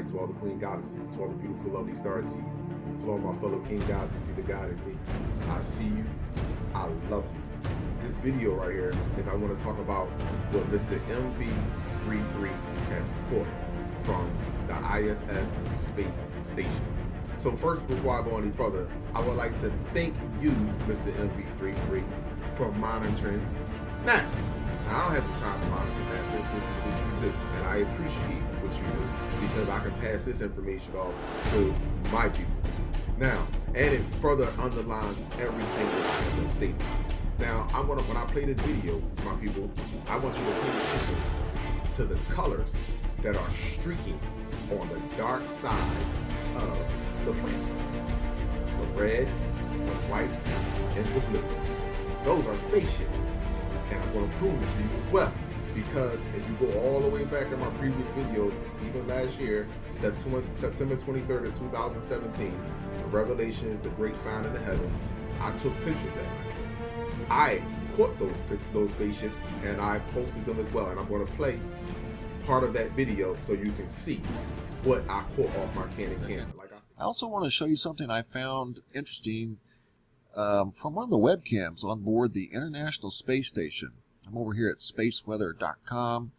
light to all the queen goddesses, to all the beautiful, lovely star seeds, to all my fellow king gods who see the God in me. I see you. I love you. This video right here is I want to talk about what Mr. MB33 has caught from the ISS space station. So first, before I go any further, I would like to thank you, Mr. MB33, for monitoring NASA. Now, I don't have the time to monitor NASA. This is what you do, and I appreciate what you do because I can pass this information off to my people. Now, and it further underlines everything that I have been stating. Now, when I play this video, my people, I want you to pay attention to the colors that are streaking on the dark side of the planet. The red, the white, and the blue. Those are spaceships. And I'm going to prove it to you as well. Because if you go all the way back in my previous videos, even last year, September 23rd of 2017, Revelations, the great sign in the heavens, I took pictures that night. I caught those spaceships and I posted them as well. And I'm going to play part of that video so you can see what I caught off my Canon camera. I also want to show you something I found interesting from one of the webcams on board the International Space Station. I'm over here at spaceweather.com,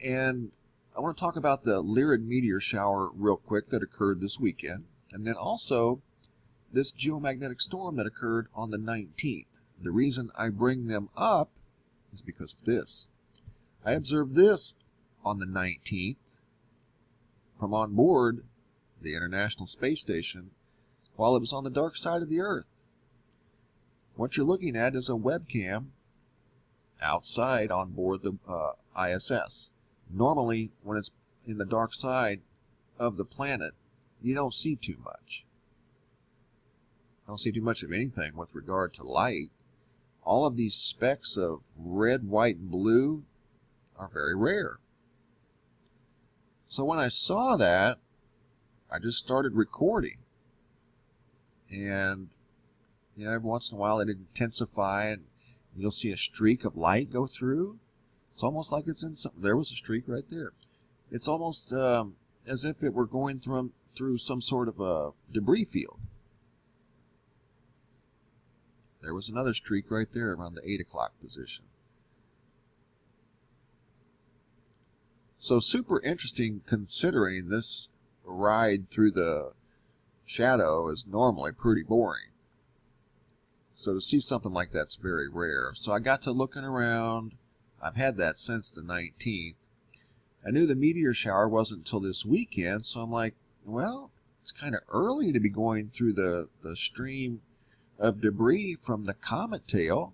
and I want to talk about the Lyrid meteor shower real quick that occurred this weekend, and then also this geomagnetic storm that occurred on the 19th. The reason I bring them up is because of this. I observed this on the 19th from on board the International Space Station while it was on the dark side of the Earth. What you're looking at is a webcam outside on board the ISS. Normally, when it's in the dark side of the planet, you don't see too much. I don't see too much of anything with regard to light. All of these specks of red, white, and blue are very rare. So when I saw that, I just started recording. And you know, every once in a while it intensify and you'll see a streak of light go through. It's almost like it's in some, there was a streak right there. It's almost as if it were going through some sort of a debris field. There was another streak right there around the 8 o'clock position. So super interesting considering this ride through the shadow is normally pretty boring. So to see something like that's very rare. So I got to looking around. I've had that since the 19th. I knew the meteor shower wasn't until this weekend, so I'm like, well, it's kind of early to be going through the stream of debris from the comet tail,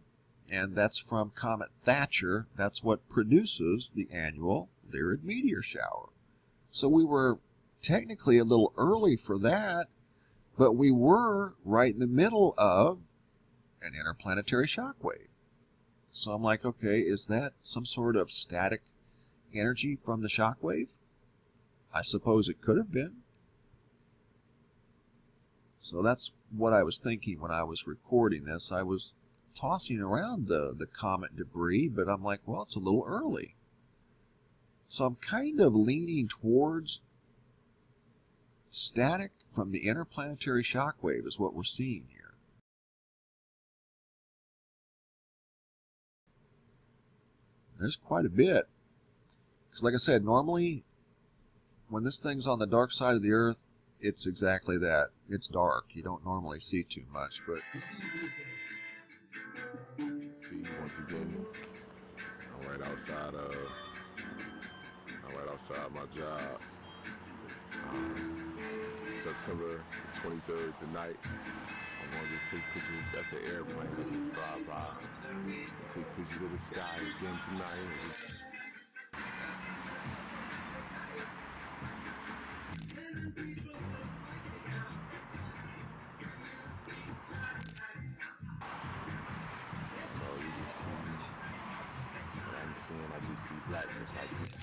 and that's from Comet Thatcher. That's what produces the annual Lyrid meteor shower. So we were technically a little early for that, but we were right in the middle of an interplanetary shock wave. So I'm like, okay, is that some sort of static energy from the shock wave? I suppose it could have been. So that's what I was thinking when I was recording this. I was tossing around the comet debris, but I'm like, well, it's a little early. So I'm kind of leaning towards static from the interplanetary shock wave is what we're seeing here. There's quite a bit. Because like I said, normally when this thing's on the dark side of the Earth, it's exactly that. It's dark. You don't normally see too much, but... See, once again, I'm right outside my job. September 23rd tonight. I'm gonna just take pictures. That's an airplane that just fly by. Take pictures of the sky again tonight. I just see blackness like this.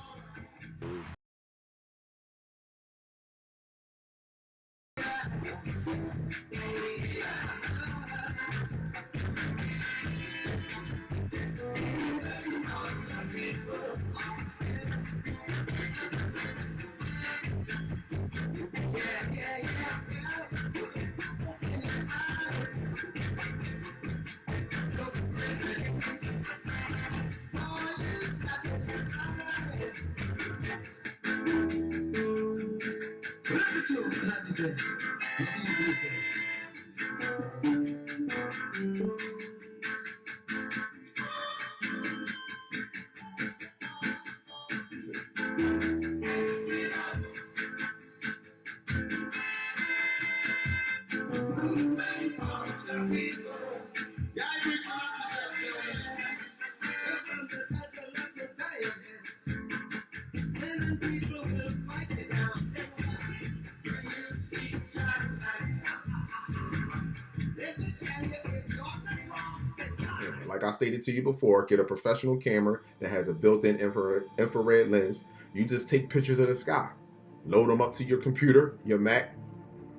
Like I stated to you before, get a professional camera that has a built-in infrared lens. You just take pictures of the sky, load them up to your computer, your Mac,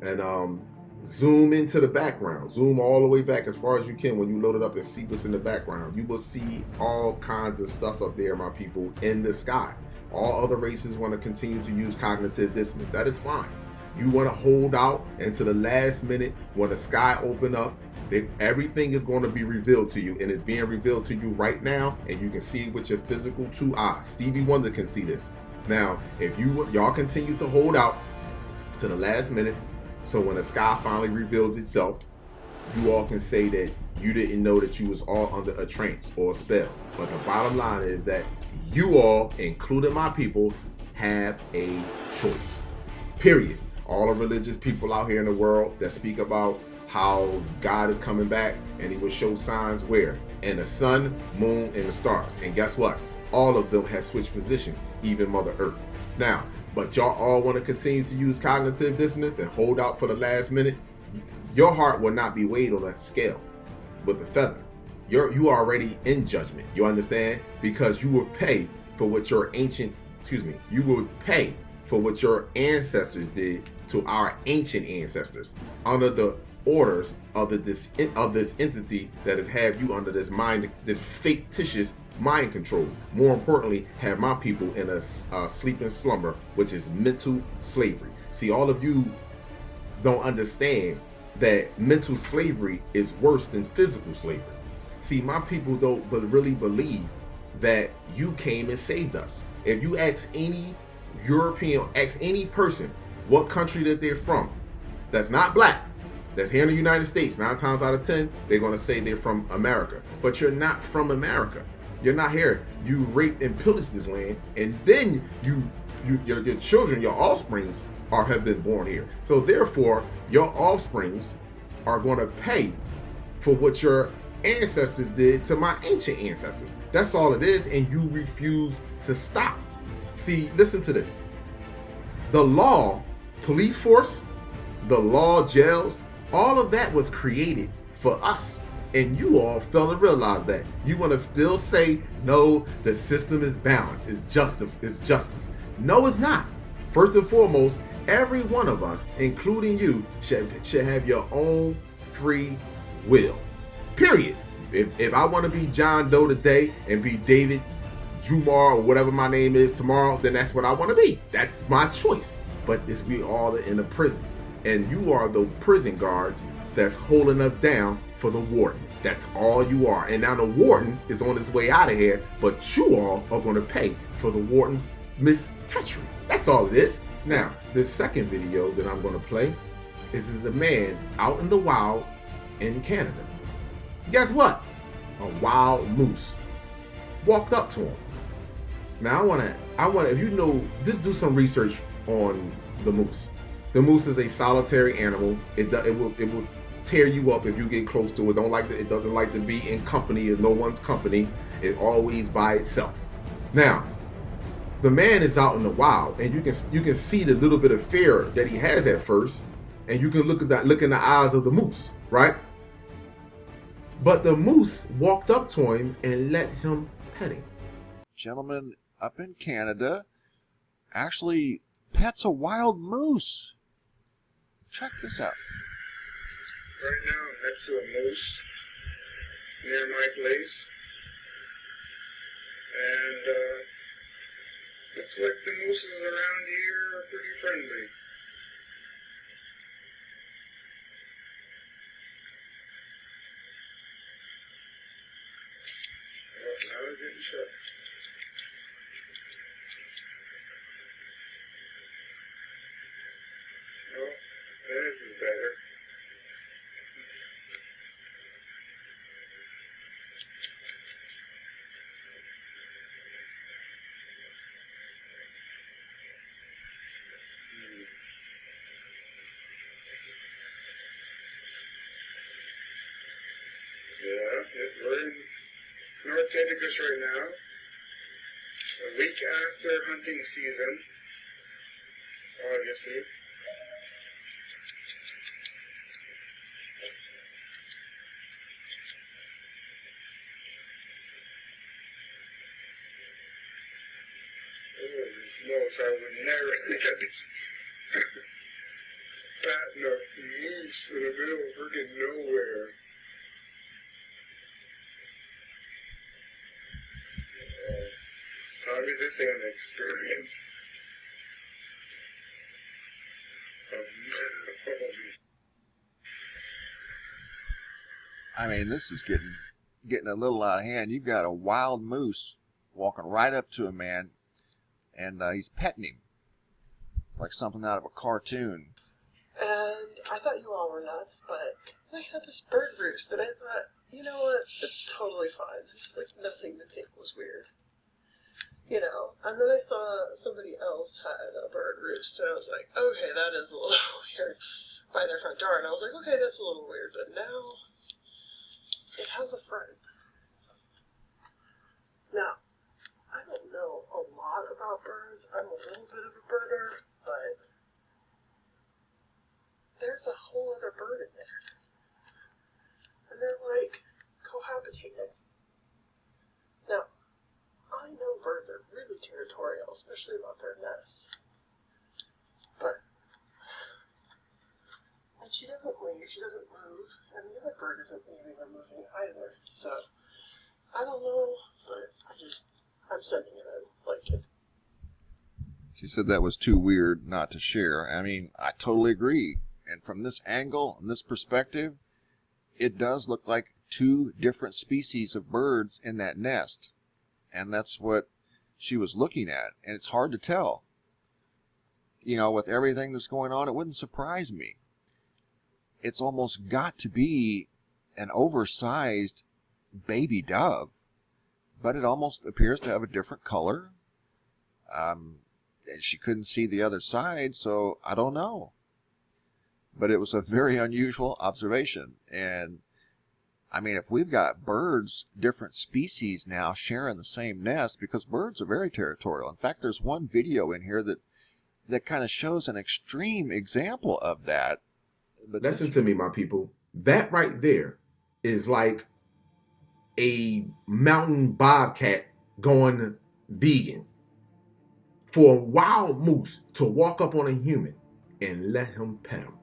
and zoom into the background. Zoom all the way back as far as you can when you load it up and see what's in the background. You will see all kinds of stuff up there, my people, in the sky. All other races want to continue to use cognitive dissonance. That is fine. You want to hold out until the last minute when the sky open up. Everything is going to be revealed to you, and it's being revealed to you right now, and you can see it with your physical 2 eyes. Stevie Wonder can see this. Now, if y'all continue to hold out to the last minute, so when the sky finally reveals itself, you all can say that you didn't know that you was all under a trance or a spell. But the bottom line is that you all, including my people, have a choice. Period. All the religious people out here in the world that speak about how God is coming back and he will show signs where? In the sun, moon, and the stars. And guess what? All of them have switched positions, even Mother Earth. Now, but y'all all want to continue to use cognitive dissonance and hold out for the last minute. Your heart will not be weighed on a scale with a feather. You are already in judgment. You understand? Because you will pay for what your you will pay for what your ancestors did to our ancient ancestors under the orders of this entity that has had you under this fictitious mind control. More importantly, have my people in a sleeping slumber, which is mental slavery. See, all of you don't understand that mental slavery is worse than physical slavery. See, my people don't really believe that you came and saved us. If you ask any European, ask any person what country that they're from, that's not black, that's here in the United States, 9 times out of 10, they're going to say they're from America. But you're not from America. You're not here. You raped and pillaged this land, and then your children, your offsprings, have been born here. So therefore, your offsprings are going to pay for what your ancestors did to my ancient ancestors. That's all it is, and you refuse to stop. See, listen to this. The law, police force, the law, jails, all of that was created for us. And you all fail to realize that. You want to still say, no, the system is balanced, it's justice. No, it's not. First and foremost, every one of us, including you, should have your own free will. Period. If I want to be John Doe today and be David Jumar or whatever my name is tomorrow, then that's what I want to be. That's my choice. But we all in a prison. And you are the prison guards that's holding us down for the warden. That's all you are. And now the warden is on his way out of here, but you all are going to pay for the warden's mistreatment. That's all it is. Now, this second video that I'm going to play is a man out in the wild in Canada. Guess what? A wild moose walked up to him. Now I want to, if you know, just do some research on the moose. The moose is a solitary animal. It will tear you up if you get close to it. It doesn't like to be in company, in no one's company. It's always by itself. Now, the man is out in the wild, and you can see the little bit of fear that he has at first, and you can look in the eyes of the moose, right? But the moose walked up to him and let him pet him. Gentleman up in Canada actually pets a wild moose. Check this out. Right now I'm next to a moose near my place, and looks like the mooses around here are pretty friendly. Oh, now it's getting shut. this is better. Yeah, we're in North Tentacus right now. A week after hunting season, obviously. Holy smokes, I would never think I'd be batting a moose in the middle of freaking nowhere. Tommy, this ain't an experience. I mean, this is getting a little out of hand. You've got a wild moose walking right up to a man, and he's petting him. It's like something out of a cartoon. And I thought you all were nuts, but I had this bird roost, and I thought, you know what, it's totally fine. There's like nothing to think was weird. You know, and then I saw somebody else had a bird roost, and I was like, okay, that is a little weird, by their front door. And I was like, okay, that's a little weird, but now it has a friend. Now, I don't know a lot about birds. I'm a little bit of a birder, but there's a whole other bird in there. And they're like cohabitating. Now, I know birds are really territorial, especially about their nests. But, and she doesn't leave, she doesn't move, and the other bird isn't leaving or moving either. So, I don't know, but I'm sending it in. Like, it's... She said that was too weird not to share. I mean, I totally agree. And from this angle and this perspective, it does look like two different species of birds in that nest. And that's what she was looking at. And it's hard to tell. You know, with everything that's going on, it wouldn't surprise me. It's almost got to be an oversized baby dove. But it almost appears to have a different color. She couldn't see the other side, so I don't know. But it was a very unusual observation. And I mean, if we've got birds, different species now sharing the same nest, because birds are very territorial. In fact, there's one video in here that kind of shows an extreme example of that. But listen to me, my people. That right there is like a mountain bobcat going vegan. For a wild moose to walk up on a human and let him pet him.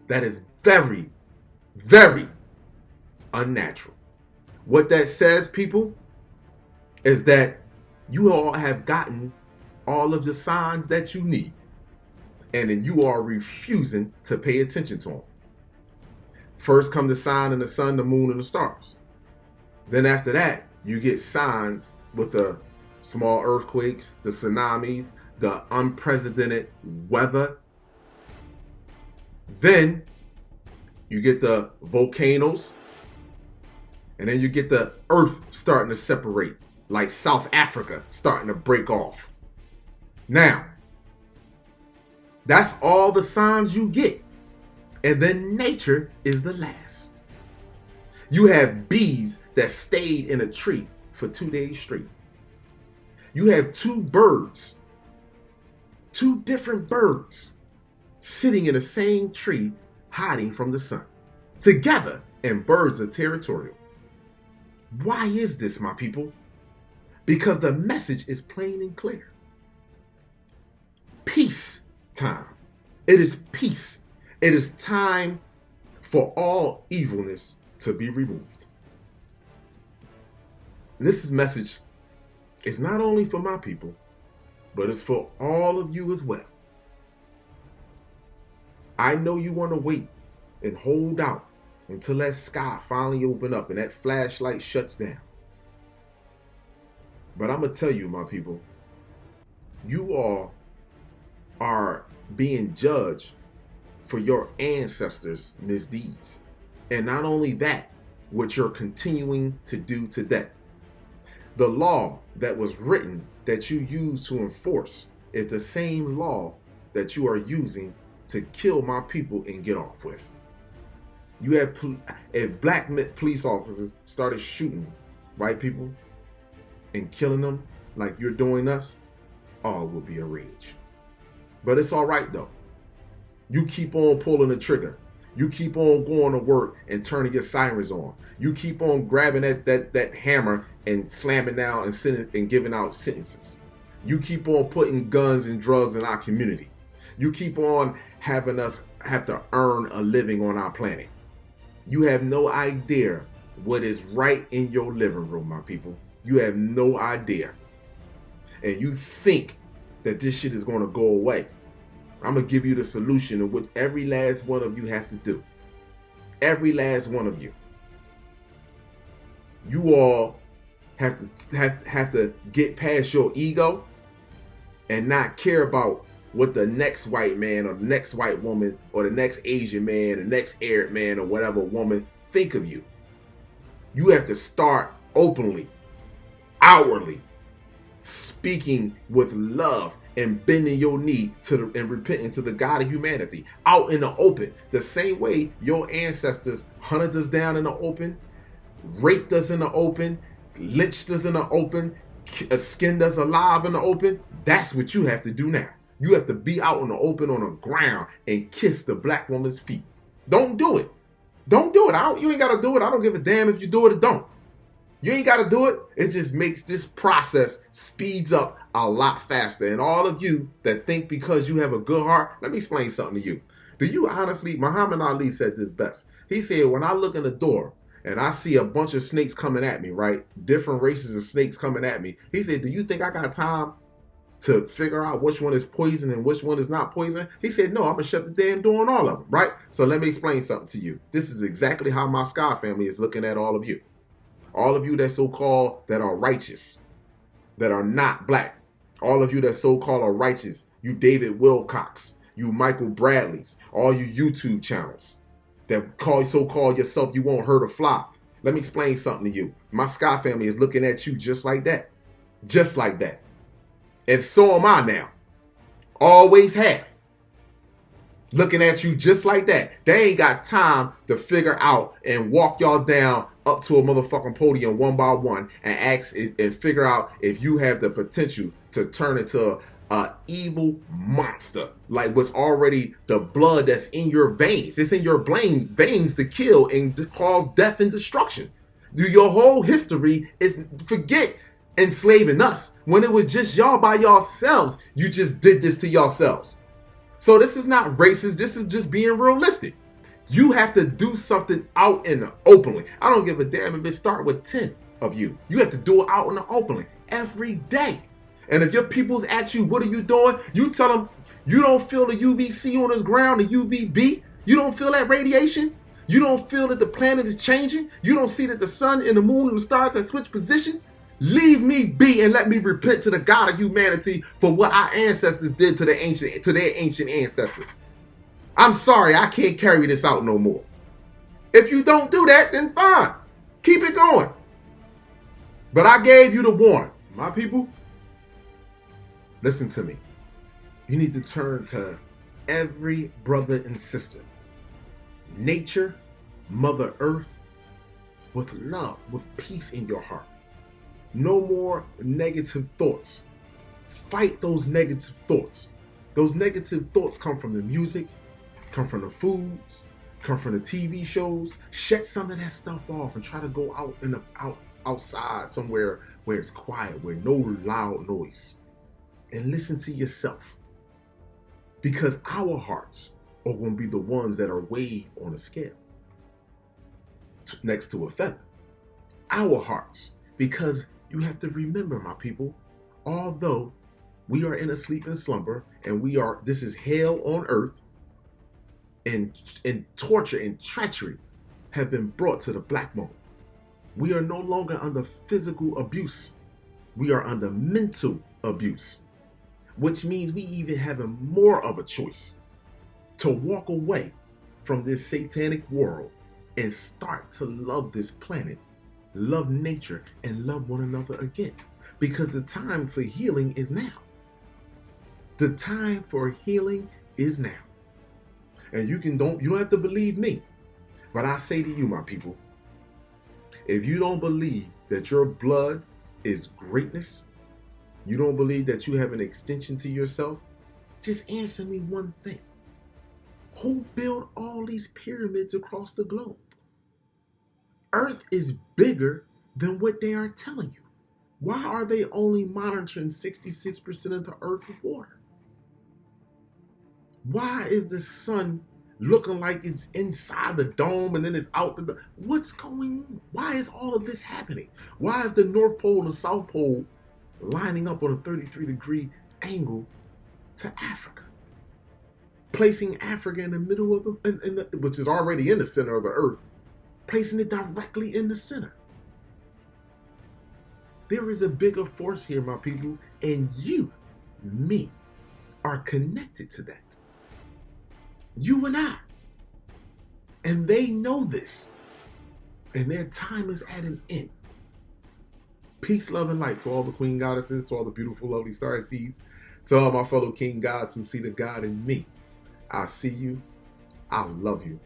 That is very, very unnatural. What that says, people, is that you all have gotten all of the signs that you need, and then you are refusing to pay attention to them. First come the sign in the sun, the moon, and the stars. Then after that, you get signs with the small earthquakes, the tsunamis, the unprecedented weather. Then you get the volcanoes, and then you get the earth starting to separate, like South Africa starting to break off. Now, that's all the signs you get. And then nature is the last. You have bees that stayed in a tree for 2 days straight. You have two birds, two different birds, sitting in the same tree, hiding from the sun, together, and birds are territorial. Why is this, my people? Because the message is plain and clear. Peace time. It is peace. It is time for all evilness to be removed. This message is not only for my people, but it's for all of you as well. I know you want to wait and hold out until that sky finally opens up and that flashlight shuts down. But I'm going to tell you, my people, you all are being judged for your ancestors' misdeeds. And not only that, what you're continuing to do today. The law that was written that you use to enforce is the same law that you are using to kill my people and get off with. You have, if black police officers started shooting white people and killing them like you're doing us, all will be a rage. But it's all right though. You keep on pulling the trigger. You keep on going to work and turning your sirens on. You keep on grabbing that hammer and slamming down and giving out sentences. You keep on putting guns and drugs in our community. You keep on having us have to earn a living on our planet. You have no idea what is right in your living room, my people. You have no idea. And you think that this shit is going to go away. I'm going to give you the solution of what every last one of you have to do. Every last one of you. You all have to get past your ego and not care about what the next white man or the next white woman or the next Asian man, the next Arab man or whatever woman think of you. You have to start openly, outwardly, speaking with love and bending your knee and repenting to the God of humanity out in the open. The same way your ancestors hunted us down in the open, raped us in the open, lynched us in the open, skinned us alive in the open. That's what you have to do now. You have to be out in the open on the ground and kiss the black woman's feet. Don't do it. Don't do it. You ain't got to do it. I don't give a damn if you do it or don't. You ain't got to do it. It just makes this process speeds up a lot faster. And all of you that think because you have a good heart, let me explain something to you. Do you honestly, Muhammad Ali said this best. He said, when I look in the door and I see a bunch of snakes coming at me, right? Different races of snakes coming at me. He said, do you think I got time to figure out which one is poison and which one is not poison? He said, no, I'm going to shut the damn door on all of them, right? So let me explain something to you. This is exactly how my Sky family is looking at all of you. All of you that so-called that are righteous, that are not black. All of you that so-called are righteous. You David Wilcox, you Michael Bradleys, all you YouTube channels that so-called yourself you won't hurt a fly. Let me explain something to you. My Sky family is looking at you just like that. Just like that. And so am I now. Always have. Looking at you just like that. They ain't got time to figure out and walk y'all down up to a motherfucking podium one by one and ask and figure out if you have the potential to turn into a evil monster. Like what's already the blood that's in your veins. It's in your veins to kill and to cause death and destruction. Your whole history is, forget enslaving us. When it was just y'all by yourselves, you just did this to yourselves. So this is not racist. This is just being realistic. You have to do something out in the openly. I don't give a damn if it start with 10 of you. You have to do it out in the openly every day. And if your peoples ask you, what are you doing? You tell them you don't feel the UVC on this ground, the UVB. You don't feel that radiation. You don't feel that the planet is changing. You don't see that the sun and the moon and the stars have switched positions. Leave me be and let me repent to the God of humanity for what our ancestors did to their ancient ancestors. I'm sorry, I can't carry this out no more. If you don't do that, then fine. Keep it going. But I gave you the warning. My people, listen to me. You need to turn to every brother and sister, nature, Mother Earth, with love, with peace in your heart. No more negative thoughts. Fight those negative thoughts. Those negative thoughts come from the music, come from the foods, come from the TV shows. Shut some of that stuff off and try to go outside somewhere where it's quiet, where no loud noise. And listen to yourself. Because our hearts are going to be the ones that are weighed on a scale next to a feather. Our hearts. Because you have to remember, my people, although we are in a sleep and slumber, and this is hell on earth, and torture and treachery have been brought to the black woman. We are no longer under physical abuse. We are under mental abuse, which means we even have more of a choice. to walk away from this satanic world and start to love this planet, love nature, and love one another again. Because the time for healing is now. The time for healing is now. And you don't have to believe me. But I say to you, my people, if you don't believe that your blood is greatness, you don't believe that you have an extension to yourself, just answer me one thing. Who built all these pyramids across the globe? Earth is bigger than what they are telling you. Why are they only monitoring 66% of the Earth's water? Why is the sun looking like it's inside the dome and then it's out the... What's going on? Why is all of this happening? Why is the North Pole and the South Pole lining up on a 33-degree angle to Africa? Placing Africa in the middle of which is already in the center of the Earth, placing it directly in the center. There is a bigger force here, my people, and you, me, are connected to that. You and I. And they know this. And their time is at an end. Peace, love, and light to all the queen goddesses, to all the beautiful, lovely star seeds, to all my fellow king gods who see the God in me. I see you. I love you.